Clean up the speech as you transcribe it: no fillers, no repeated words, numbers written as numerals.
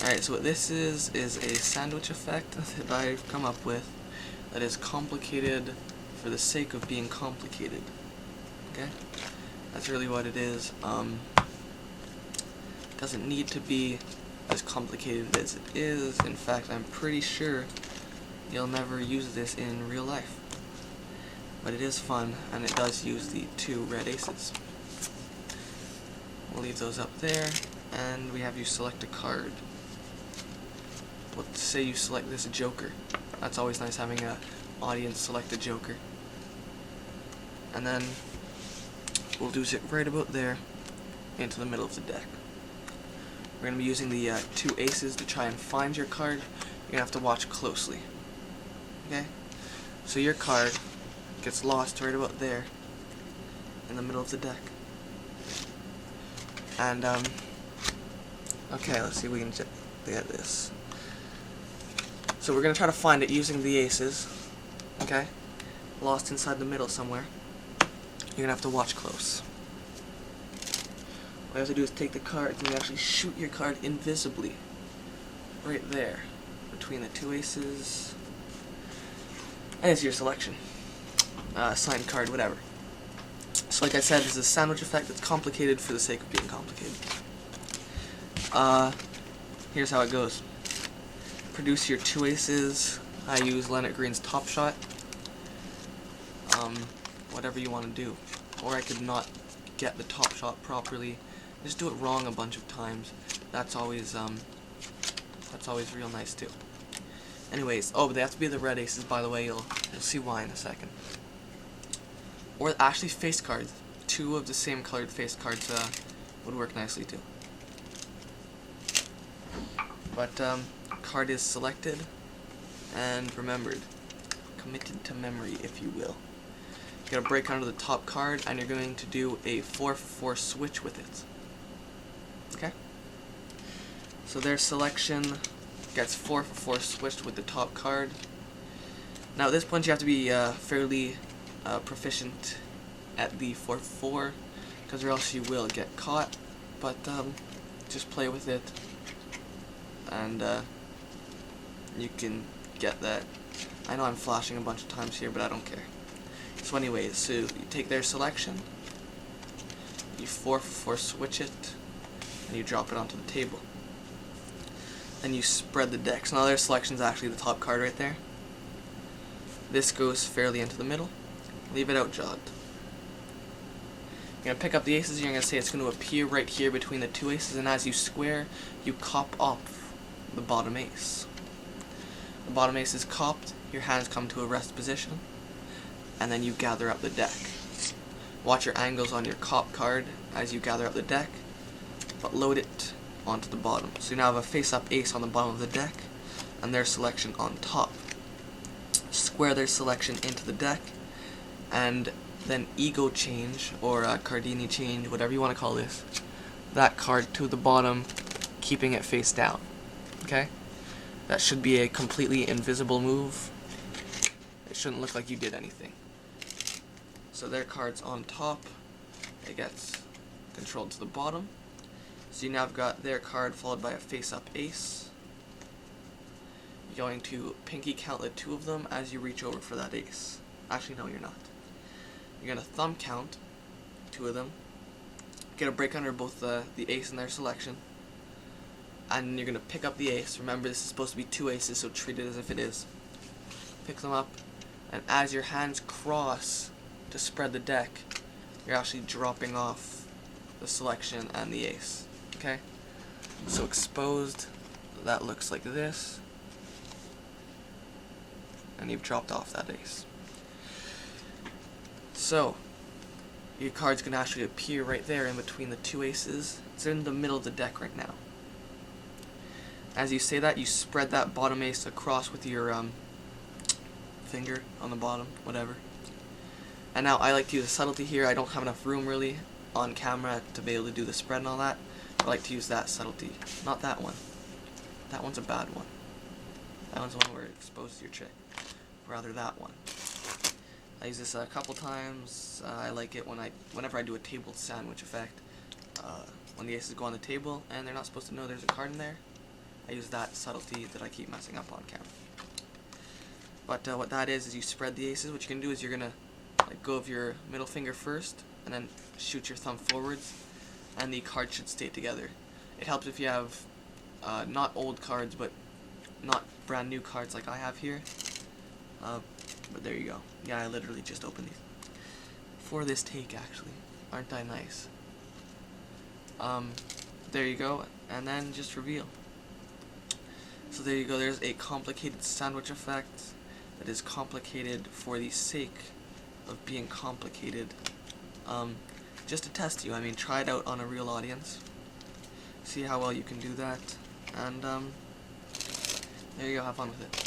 Alright, so what this is a sandwich effect that I've come up with that is complicated for the sake of being complicated. Okay? That's really what it is. It doesn't need to be as complicated as it is. In fact, I'm pretty sure you'll never use this in real life. But it is fun, and it does use the 2 red aces. We'll leave those up there, and we have you select a card. Let's say you select this Joker. That's always nice having an audience select a Joker. And then we'll do it right about there into the middle of the deck. We're going to be using the 2 aces to try and find your card. You're going to have to watch closely. Okay? So your card gets lost right about there in the middle of the deck. And, okay, let's see if we can get this. So we're going to try to find it using the aces. Okay? Lost inside the middle somewhere. You're going to have to watch close. What you have to do is take the card and you actually shoot your card invisibly. Right there. Between the 2 aces. And it's your selection. Signed card, whatever. So like I said, this is a sandwich effect that's complicated for the sake of being complicated. Here's how it goes. Produce your 2 aces. I use Leonard Green's Top Shot. Whatever you want to do. Or I could not get the Top Shot properly. Just do it wrong a bunch of times. That's always real nice too. Anyways, but they have to be the red aces, by the way. You'll see why in a second. Or actually face cards. 2 of the same colored face cards would work nicely too. But card is selected and remembered. Committed to memory, if you will. You're going to break under the top card and you're going to do a 4-4 switch with it. Okay? So their selection gets 4-4 switched with the top card. Now at this point you have to be fairly proficient at the 4-4, because or else you will get caught. But just play with it and you can get that. I know I'm flashing a bunch of times here, but I don't care. So anyways, so you take their selection, you 4-4 switch it, and you drop it onto the table. Then you spread the deck. So now their selection is actually the top card right there. This goes fairly into the middle. Leave it out jogged. You're going to pick up the aces, you're going to say it's going to appear right here between the 2 aces, and as you square, you cop off the bottom ace. The bottom ace is copped, your hands come to a rest position, and then you gather up the deck. Watch your angles on your cop card as you gather up the deck, but load it onto the bottom. So you now have a face-up ace on the bottom of the deck, and their selection on top. Square their selection into the deck, and then ego change, or Cardini change, whatever you want to call this, that card to the bottom, keeping it face down. Okay? That should be a completely invisible move. It shouldn't look like you did anything. So their card's on top, it gets controlled to the bottom. So you now have got their card followed by a face-up ace. You're going to pinky count the 2 of them as you reach over for that ace. Actually, no, you're not. You're going to thumb count 2 of them. Get a break under both the ace and their selection. And you're going to pick up the ace. Remember, this is supposed to be 2 aces, so treat it as if it is. Pick them up, and as your hands cross to spread the deck, you're actually dropping off the selection and the ace. Okay? So exposed, that looks like this. And you've dropped off that ace. So, your card's going to actually appear right there in between the 2 aces. It's in the middle of the deck right now. As you say that, you spread that bottom ace across with your finger on the bottom, whatever. And now I like to use a subtlety here. I don't have enough room really on camera to be able to do the spread and all that. I like to use that subtlety, not that one. That one's a bad one. That one's the one where it exposes your trick. Rather that one. I use this a couple times. I like it whenever I do a table sandwich effect. When the aces go on the table and they're not supposed to know there's a card in there. I use that subtlety that I keep messing up on camera. But what that is you spread the aces. What you can do is you're gonna let go of your middle finger first, and then shoot your thumb forwards, and the cards should stay together. It helps if you have not old cards, but not brand new cards like I have here. But there you go. Yeah, I literally just opened these for this take, actually. Aren't I nice? There you go, and then just reveal. So there you go, there's a complicated sandwich effect that is complicated for the sake of being complicated. Just to test you, I mean, try it out on a real audience. See how well you can do that, and there you go, have fun with it.